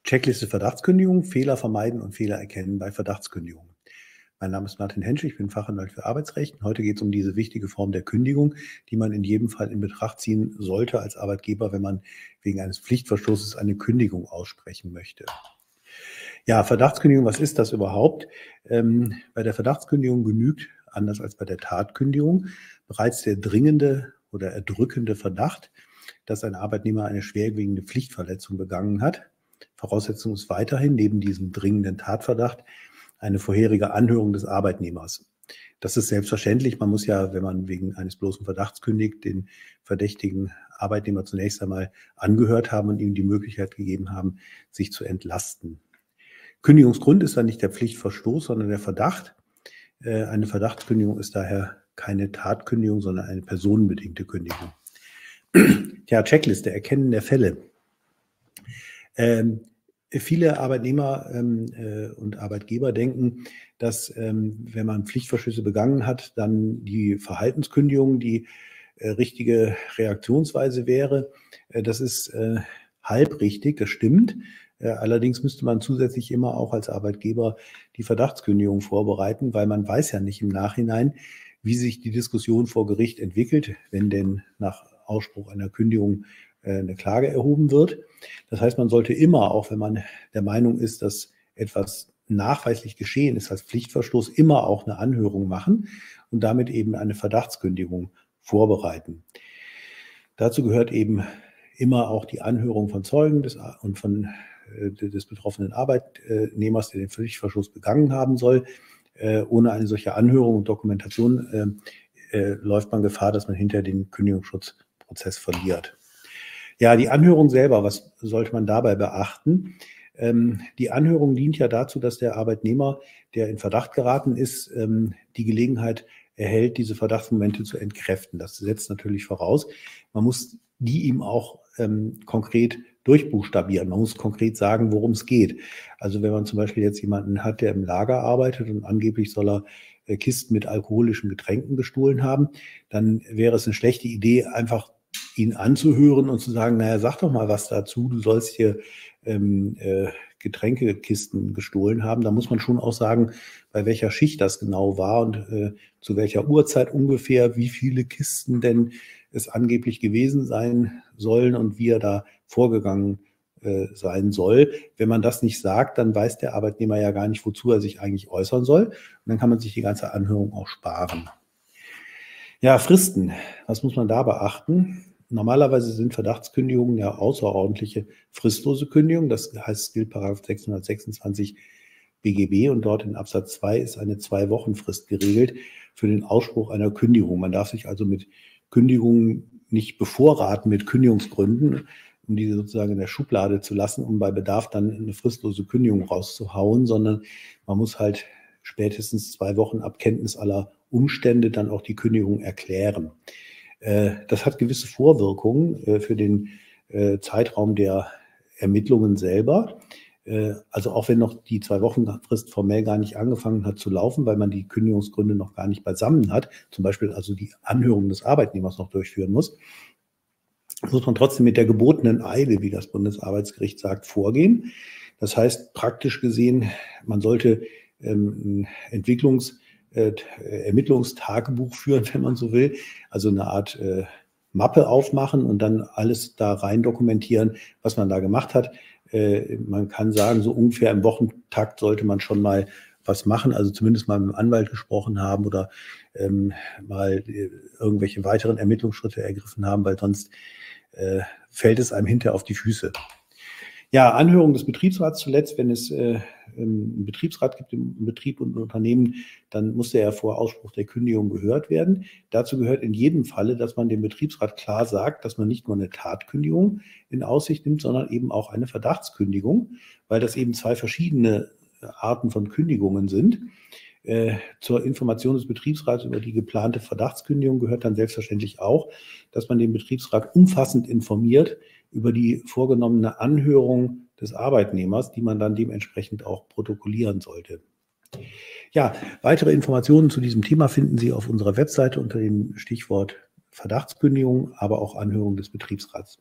Checkliste Verdachtskündigung, Fehler vermeiden und Fehler erkennen bei Verdachtskündigung. Mein Name ist Martin Henschel, ich bin Fachanwalt für Arbeitsrecht. Heute geht es um diese wichtige Form der Kündigung, die man in jedem Fall in Betracht ziehen sollte als Arbeitgeber, wenn man wegen eines Pflichtverstoßes eine Kündigung aussprechen möchte. Ja, Verdachtskündigung, was ist das überhaupt? Bei der Verdachtskündigung genügt, anders als bei der Tatkündigung, bereits der dringende oder erdrückende Verdacht, dass ein Arbeitnehmer eine schwerwiegende Pflichtverletzung begangen hat. Voraussetzung ist weiterhin neben diesem dringenden Tatverdacht eine vorherige Anhörung des Arbeitnehmers. Das ist selbstverständlich. Man muss ja, wenn man wegen eines bloßen Verdachts kündigt, den verdächtigen Arbeitnehmer zunächst einmal angehört haben und ihm die Möglichkeit gegeben haben, sich zu entlasten. Kündigungsgrund ist dann nicht der Pflichtverstoß, sondern der Verdacht. Eine Verdachtskündigung ist daher keine Tatkündigung, sondern eine personenbedingte Kündigung. Ja, Checkliste, Erkennen der Fälle. Viele Arbeitnehmer und Arbeitgeber denken, dass wenn man Pflichtverstöße begangen hat, dann die Verhaltenskündigung die richtige Reaktionsweise wäre. Das ist halb richtig, das stimmt. Allerdings müsste man zusätzlich immer auch als Arbeitgeber die Verdachtskündigung vorbereiten, weil man weiß ja nicht im Nachhinein, wie sich die Diskussion vor Gericht entwickelt, wenn denn nach Ausspruch einer Kündigung eine Klage erhoben wird. Das heißt, man sollte immer, auch wenn man der Meinung ist, dass etwas nachweislich geschehen ist als Pflichtverstoß, immer auch eine Anhörung machen und damit eben eine Verdachtskündigung vorbereiten. Dazu gehört eben immer auch die Anhörung von Zeugen und von des betroffenen Arbeitnehmers, der den Pflichtverstoß begangen haben soll. Ohne eine solche Anhörung und Dokumentation läuft man Gefahr, dass man hinterher den Kündigungsschutzprozess verliert. Ja, die Anhörung selber, was sollte man dabei beachten? Die Anhörung dient ja dazu, dass der Arbeitnehmer, der in Verdacht geraten ist, die Gelegenheit erhält, diese Verdachtsmomente zu entkräften. Das setzt natürlich voraus, man muss die ihm auch konkret durchbuchstabieren. Man muss konkret sagen, worum es geht. Also wenn man zum Beispiel jetzt jemanden hat, der im Lager arbeitet und angeblich soll er Kisten mit alkoholischen Getränken gestohlen haben, dann wäre es eine schlechte Idee, einfach ihn anzuhören und zu sagen, naja, sag doch mal was dazu, du sollst hier Getränkekisten gestohlen haben. Da muss man schon auch sagen, bei welcher Schicht das genau war und zu welcher Uhrzeit ungefähr, wie viele Kisten denn es angeblich gewesen sein sollen und wie er da vorgegangen sein soll. Wenn man das nicht sagt, dann weiß der Arbeitnehmer ja gar nicht, wozu er sich eigentlich äußern soll. Und dann kann man sich die ganze Anhörung auch sparen. Ja, Fristen. Was muss man da beachten? Normalerweise sind Verdachtskündigungen ja außerordentliche fristlose Kündigungen. Das heißt, es gilt § 626 BGB und dort in Absatz 2 ist eine 2-Wochen-Frist geregelt für den Ausspruch einer Kündigung. Man darf sich also mit Kündigungen nicht bevorraten mit Kündigungsgründen, um diese sozusagen in der Schublade zu lassen, um bei Bedarf dann eine fristlose Kündigung rauszuhauen, sondern man muss halt spätestens 2 Wochen ab Kenntnis aller Umstände dann auch die Kündigung erklären. Das hat gewisse Vorwirkungen für den Zeitraum der Ermittlungen selber. Also auch wenn noch die 2-Wochen-Frist formell gar nicht angefangen hat zu laufen, weil man die Kündigungsgründe noch gar nicht beisammen hat, zum Beispiel also die Anhörung des Arbeitnehmers noch durchführen muss man trotzdem mit der gebotenen Eile, wie das Bundesarbeitsgericht sagt, vorgehen. Das heißt, praktisch gesehen, man sollte ein Ermittlungstagebuch führen, wenn man so will, also eine Art Mappe aufmachen und dann alles da rein dokumentieren, was man da gemacht hat. Man kann sagen, so ungefähr im Wochentakt sollte man schon mal was machen, also zumindest mal mit dem Anwalt gesprochen haben oder mal irgendwelche weiteren Ermittlungsschritte ergriffen haben, weil sonst fällt es einem hinterher auf die Füße. Ja, Anhörung des Betriebsrats zuletzt, wenn es einen Betriebsrat gibt im Betrieb und ein Unternehmen, dann muss der ja vor Ausspruch der Kündigung gehört werden. Dazu gehört in jedem Falle, dass man dem Betriebsrat klar sagt, dass man nicht nur eine Tatkündigung in Aussicht nimmt, sondern eben auch eine Verdachtskündigung, weil das eben 2 verschiedene Arten von Kündigungen sind. Zur Information des Betriebsrats über die geplante Verdachtskündigung gehört dann selbstverständlich auch, dass man den Betriebsrat umfassend informiert über die vorgenommene Anhörung des Arbeitnehmers, die man dann dementsprechend auch protokollieren sollte. Ja, weitere Informationen zu diesem Thema finden Sie auf unserer Webseite unter dem Stichwort Verdachtskündigung, aber auch Anhörung des Betriebsrats.